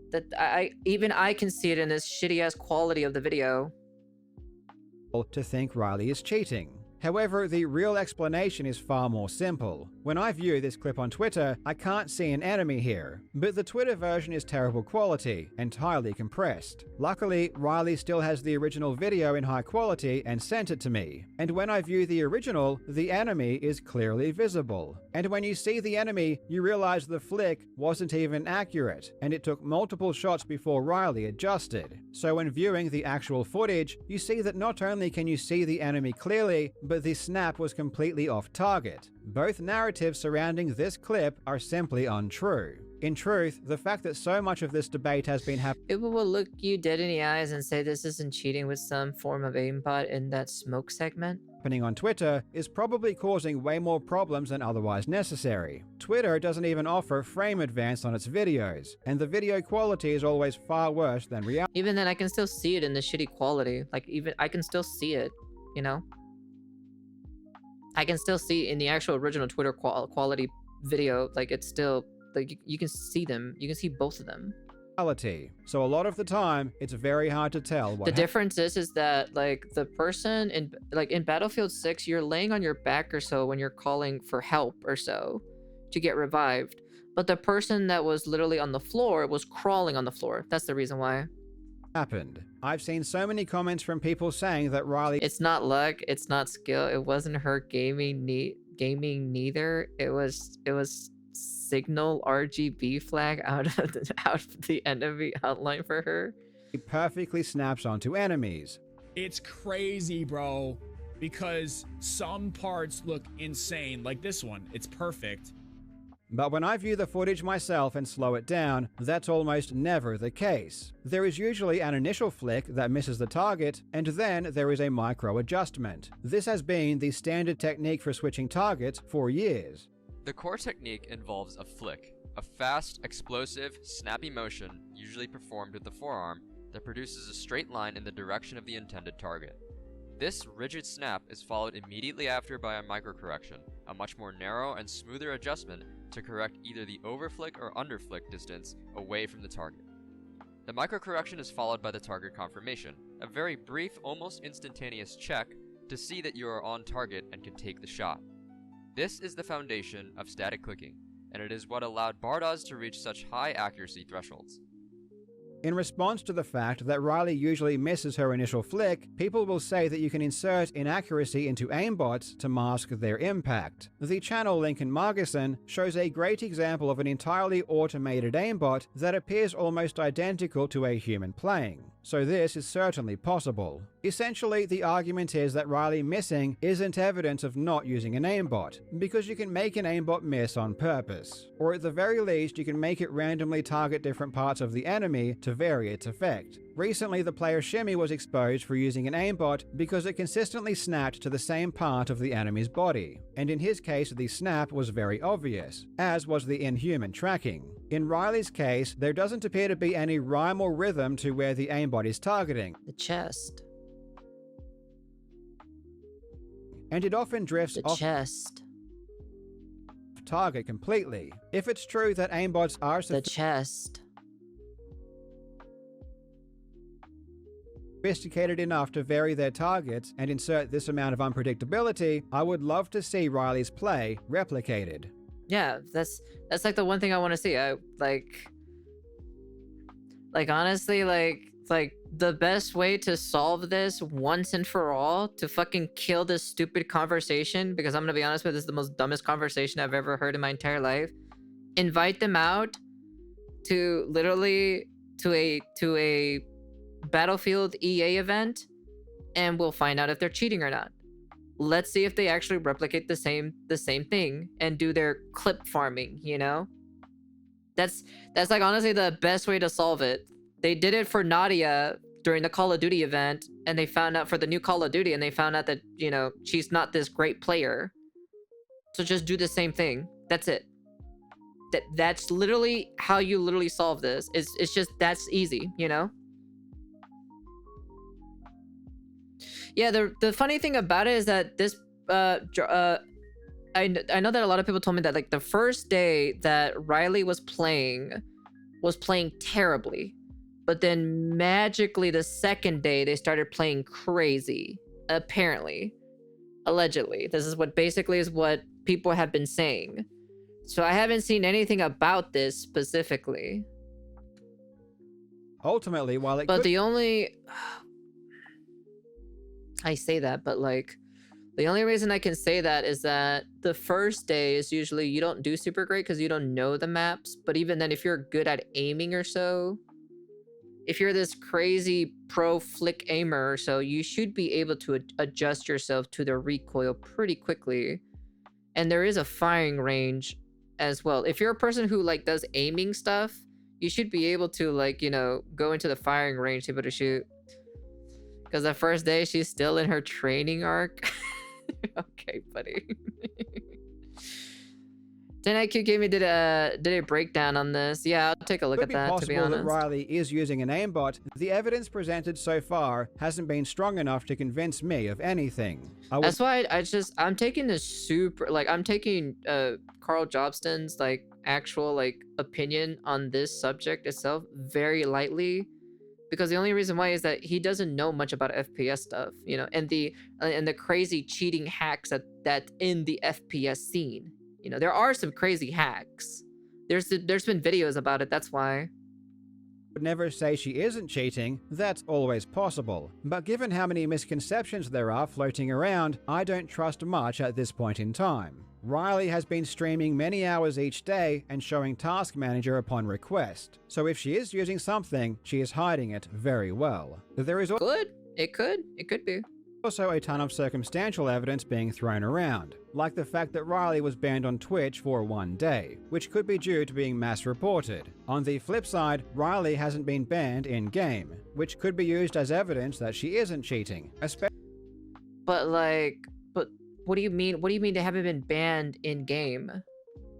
That I can see it in this shitty ass quality of the video. To think Riley is cheating. However, the real explanation is far more simple. When I view this clip on Twitter, I can't see an enemy here, but the Twitter version is terrible quality, entirely compressed. Luckily, Riley still has the original video in high quality and sent it to me. And when I view the original, the enemy is clearly visible. And when you see the enemy, you realize the flick wasn't even accurate, and it took multiple shots before Riley adjusted. So when viewing the actual footage, you see that not only can you see the enemy clearly, but the snap was completely off target. Both narratives surrounding this clip are simply untrue. In truth, the fact that so much of this debate has been people will look you dead in the eyes and say this isn't cheating with some form of aimbot in that smoke segment. Happening on Twitter is probably causing way more problems than otherwise necessary. Twitter doesn't even offer frame advance on its videos, and the video quality is always far worse than reality. Even then, I can still see it in the shitty quality. Like, even I can still see it, you know? I can still see in the actual original Twitter quality video, like it's still, like you can see them. You can see both of them. So a lot of the time, it's very hard to tell what The difference is that like the person in Battlefield 6, you're laying on your back or so when you're calling for help or so to get revived. But the person that was literally on the floor was crawling on the floor. That's the reason why. happened. I've seen so many comments from people saying that Riley... It's not luck, it's not skill, it wasn't her gaming neither. It was signal RGB flag out of the enemy outline for her. He perfectly snaps onto enemies. It's crazy, bro, because some parts look insane, like this one. It's perfect. But when I view the footage myself and slow it down, that's almost never the case. There is usually an initial flick that misses the target, and then there is a micro adjustment. This has been the standard technique for switching targets for years. The core technique involves a flick, a fast, explosive, snappy motion, usually performed with the forearm, that produces a straight line in the direction of the intended target. This rigid snap is followed immediately after by a microcorrection, a much more narrow and smoother adjustment to correct either the overflick or underflick distance away from the target. The microcorrection is followed by the target confirmation, a very brief, almost instantaneous check to see that you are on target and can take the shot. This is the foundation of static clicking, and it is what allowed Bardoz to reach such high accuracy thresholds. In response to the fact that Riley usually misses her initial flick, people will say that you can insert inaccuracy into aimbots to mask their impact. The channel Lincoln Margison shows a great example of an entirely automated aimbot that appears almost identical to a human playing. So this is certainly possible. Essentially, the argument is that Riley missing isn't evidence of not using an aimbot, because you can make an aimbot miss on purpose. Or at the very least, you can make it randomly target different parts of the enemy to vary its effect. Recently, the player Shimmy was exposed for using an aimbot because it consistently snapped to the same part of the enemy's body, and in his case the snap was very obvious, as was the inhuman tracking. In Riley's case, there doesn't appear to be any rhyme or rhythm to where the aimbot is targeting. The chest. And it often drifts off chest. Target completely. If it's true that aimbots are The chest. sophisticated enough to vary their targets and insert this amount of unpredictability, I would love to see Riley's play replicated. Yeah, that's like the one thing I want to see. I like honestly, like the best way to solve this once and for all, to fucking kill this stupid conversation, because I'm gonna be honest with you, this is the most dumbest conversation I've ever heard in my entire life. Invite them out to literally to a Battlefield EA event, and we'll find out if they're cheating or not. Let's see if they actually replicate the same thing and do their clip farming, you know? That's like honestly the best way to solve it. They did it for Nadia during the Call of Duty event, and they found out for the new Call of Duty, and they found out that, you know, she's not this great player. So just do the same thing. That's it. That's literally how you literally solve this. It's just that's easy, you know? Yeah, the funny thing about it is that this I know that a lot of people told me that like the first day that Riley was playing terribly, but then magically the second day they started playing crazy. Apparently, allegedly, this is what people have been saying. So I haven't seen anything about this specifically. Ultimately, while it but the only I say that, but like the only reason I can say that is that the first day is usually you don't do super great because you don't know the maps. But even then, if you're good at aiming or so, if you're this crazy pro flick aimer or so, you should be able to adjust yourself to the recoil pretty quickly. And there is a firing range as well. If you're a person who like does aiming stuff, you should be able to like, you know, go into the firing range to be able to shoot. Because the first day, she's still in her training arc. Okay, buddy. 10IQ Gaming did a breakdown on this. Yeah, I'll take a look at that, to be honest. That Riley is using an aimbot. The evidence presented so far hasn't been strong enough to convince me of anything. That's why I'm taking this super, like, I'm taking Karl Jobston's, like, actual like opinion on this subject itself very lightly, because the only reason why is that he doesn't know much about FPS stuff, you know, and the crazy cheating hacks that in the FPS scene. You know, there are some crazy hacks. There's been videos about it. That's why. Would never say she isn't cheating, that's always possible. But given how many misconceptions there are floating around, I don't trust much at this point in time. Riley has been streaming many hours each day and showing Task Manager upon request, so if she is using something, she is hiding it very well. There is It could be. Also a ton of circumstantial evidence being thrown around, like the fact that Riley was banned on Twitch for 1 day, which could be due to being mass reported. On the flip side, Riley hasn't been banned in-game, which could be used as evidence that she isn't cheating, especially. But what do you mean? What do you mean they haven't been banned in-game?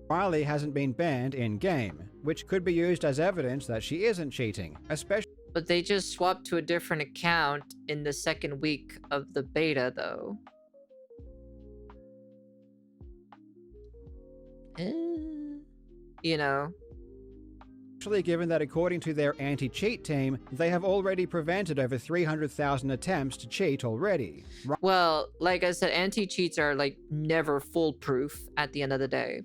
Riley hasn't been banned in-game, which could be used as evidence that she isn't cheating, especially. But they just swapped to a different account in the second week of the beta, though. You know. Especially given that according to their anti-cheat team, they have already prevented over 300,000 attempts to cheat already. Well, like I said, anti-cheats are like never foolproof at the end of the day.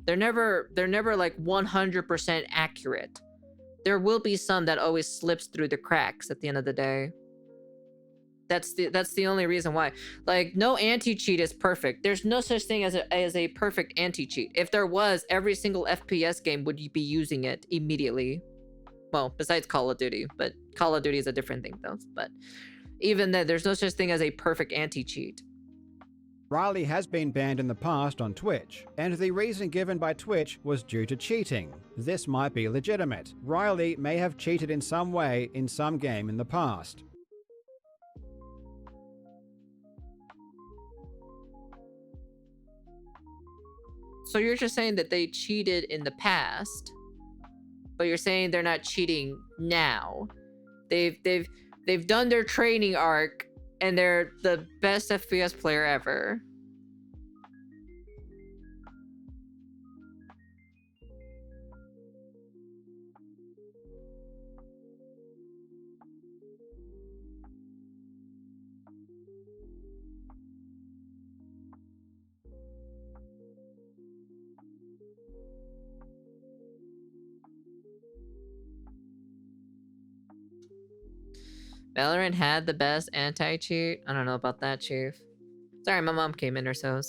They're never like 100% accurate. There will be some that always slips through the cracks at the end of the day. That's the only reason why. Like, no anti-cheat is perfect. There's no such thing as a perfect anti-cheat. If there was, every single FPS game would be using it immediately. Well, besides Call of Duty, but Call of Duty is a different thing though. But even then, there's no such thing as a perfect anti-cheat. Riley has been banned in the past on Twitch, and the reason given by Twitch was due to cheating. This might be legitimate. Riley may have cheated in some way in some game in the past. So you're just saying that they cheated in the past, but you're saying they're not cheating now. They've done their training arc, and they're the best FPS player ever. Valorant had the best anti-cheat. I don't know about that, Chief. Sorry, my mom came in or so.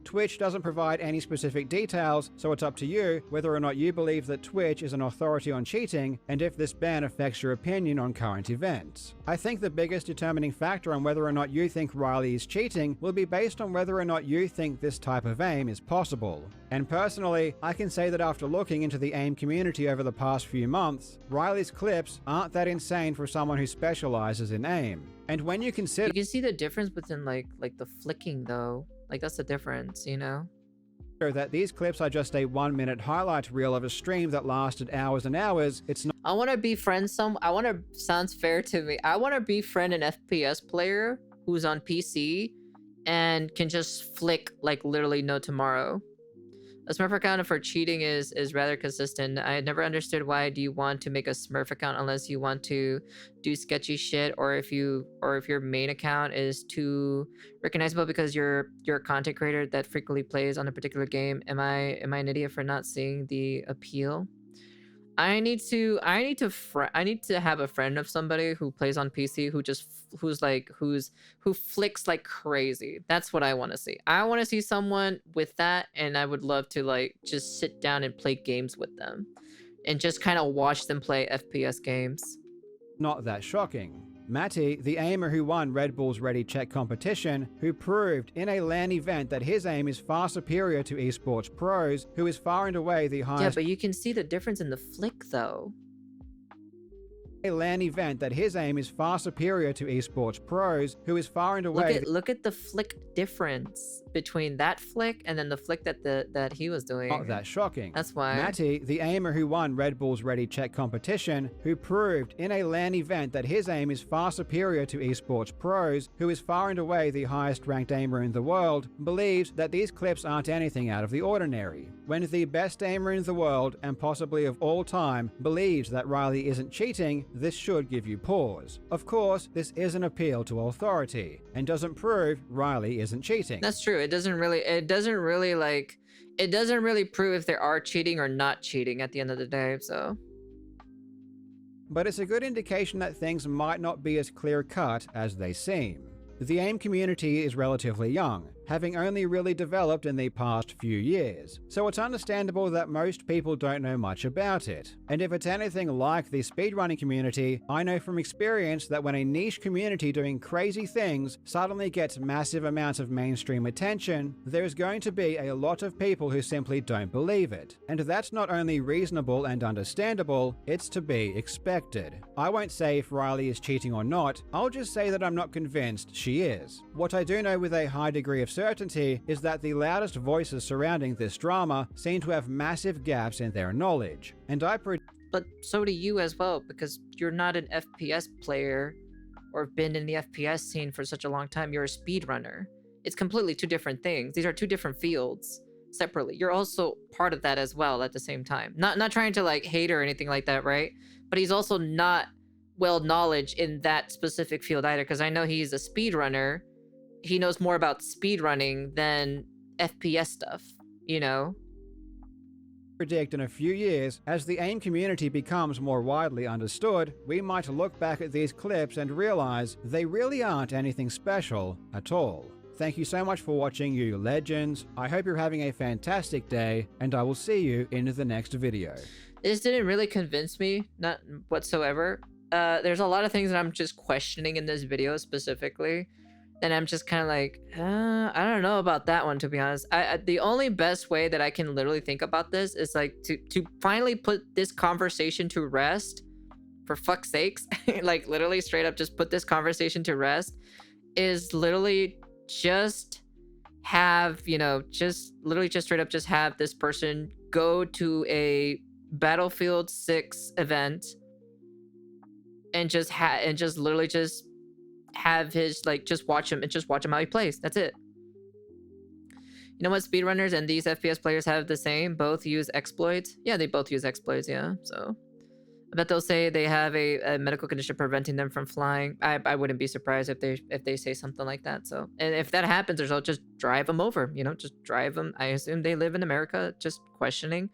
Twitch doesn't provide any specific details, so it's up to you whether or not you believe that Twitch is an authority on cheating, and if this ban affects your opinion on current events. I think the biggest determining factor on whether or not you think Riley is cheating will be based on whether or not you think this type of aim is possible. And personally, I can say that after looking into the AIM community over the past few months, Riley's clips aren't that insane for someone who specializes in AIM. And when you consider— You can see the difference within like the flicking though. Like, that's the difference, you know? that these clips are just a 1-minute highlight reel of a stream that lasted hours and hours, it's not— I want to befriend sounds fair to me. I want to befriend an FPS player who's on PC and can just flick like literally no tomorrow. A Smurf account for cheating is rather consistent. I never understood why do you want to make a Smurf account unless you want to do sketchy shit, or if your main account is too recognizable because you're a content creator that frequently plays on a particular game. Am I an idiot for not seeing the appeal? I need to have a friend of somebody who plays on PC who flicks like crazy. That's what I want to see. I want to see someone with that, and I would love to like just sit down and play games with them and just kind of watch them play FPS games. Not that shocking. Matty, the aimer who won Red Bull's Ready Check competition, who proved in a LAN event that his aim is far superior to esports pros, who is far and away the highest— Yeah, but you can see the difference in the flick though. a LAN event that his aim is far superior to esports pros, who is far and away Look at the flick difference between that flick and then the flick that he was doing. not that shocking. That's why. Matty, the aimer who won Red Bull's Ready Check competition, who proved in a LAN event that his aim is far superior to esports pros, who is far and away the highest ranked aimer in the world, believes that these clips aren't anything out of the ordinary. When the best aimer in the world, and possibly of all time, believes that Riley isn't cheating, this should give you pause. Of course, this is an appeal to authority, and doesn't prove Riley isn't cheating. That's true. It doesn't really prove if they are cheating or not cheating at the end of the day, so. But it's a good indication that things might not be as clear-cut as they seem. The AIM community is relatively young, having only really developed in the past few years, so it's understandable that most people don't know much about it. And if it's anything like the speedrunning community, I know from experience that when a niche community doing crazy things suddenly gets massive amounts of mainstream attention, there's going to be a lot of people who simply don't believe it. And that's not only reasonable and understandable, it's to be expected. I won't say if Riley is cheating or not, I'll just say that I'm not convinced she is. What I do know with a high degree of certainty is that the loudest voices surrounding this drama seem to have massive gaps in their knowledge, and But so do you as well, because you're not an FPS player or been in the FPS scene for such a long time. You're a speedrunner. It's completely two different things. These are two different fields separately. You're also part of that as well at the same time. Not trying to like hate or anything like that, right? But he's also not well knowledge in that specific field either, because I know he's a speedrunner. He knows more about speedrunning than FPS stuff, you know? Predict in a few years, as the AIM community becomes more widely understood, we might look back at these clips and realize they really aren't anything special at all. Thank you so much for watching, you legends. I hope you're having a fantastic day, and I will see you in the next video. This didn't really convince me, not whatsoever. There's a lot of things that I'm just questioning in this video specifically. And I'm just kind of like, I don't know about that one, to be honest. The only best way that I can literally think about this is like to finally put this conversation to rest, for fuck's sakes, like literally straight up just put this conversation to rest, is literally just have, you know, just literally just straight up just have this person go to a Battlefield 6 event and just literally just have his, like, just watch him how he plays. That's it. You know what, speedrunners and these FPS players have the same, both use exploits. Yeah, they both use exploits, yeah. So I bet they'll say they have a medical condition preventing them from flying. I wouldn't be surprised if they say something like that. So, and if that happens, there's, I'll just drive them over, you know, just drive them. I assume they live in America, just questioning,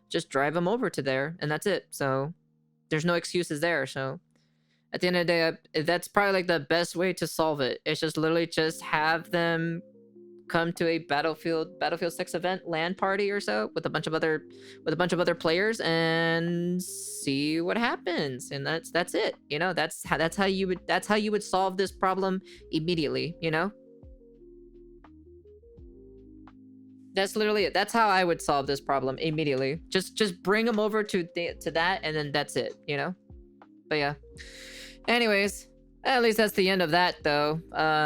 just drive them over to there, and that's it. So there's no excuses there. So at the end of the day, that's probably like the best way to solve it. It's just literally just have them come to a Battlefield 6 event LAN party or so with a bunch of other players and see what happens. And that's it. You know, that's how you would solve this problem immediately, you know? That's literally it. That's how I would solve this problem immediately. Just bring them over to that, and then that's it, you know? But yeah. Anyways, at least that's the end of that, though,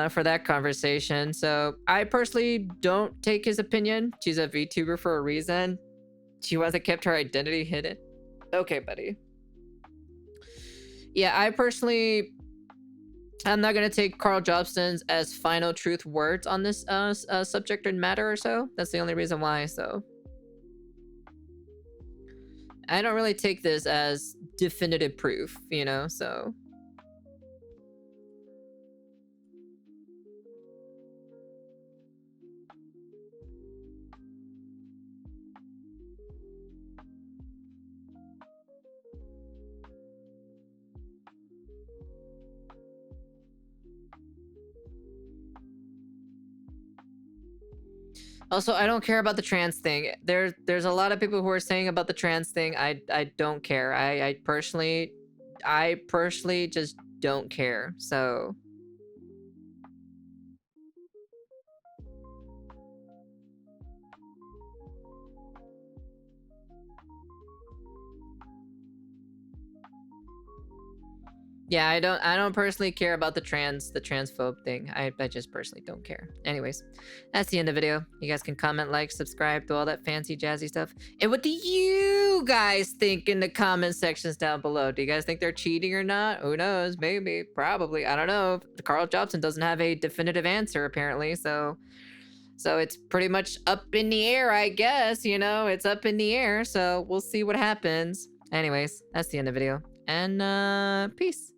for that conversation. So I personally don't take his opinion. She's a VTuber for a reason. She wants to keep her identity hidden. Okay, buddy. Yeah, I'm not going to take Karl Jobson's as final truth words on this subject and matter or so. That's the only reason why, so. I don't really take this as definitive proof, you know, so. Also, I don't care about the trans thing. There's a lot of people who are saying about the trans thing. I don't care. I personally just don't care. So Yeah, I don't personally care about the transphobe thing. I just personally don't care. Anyways, that's the end of the video. You guys can comment, like, subscribe, do all that fancy jazzy stuff. And what do you guys think in the comment sections down below? Do you guys think they're cheating or not? Who knows? Maybe, probably. I don't know. Karl Jobson doesn't have a definitive answer apparently, so it's pretty much up in the air, I guess. You know, it's up in the air. So we'll see what happens. Anyways, that's the end of the video. And peace.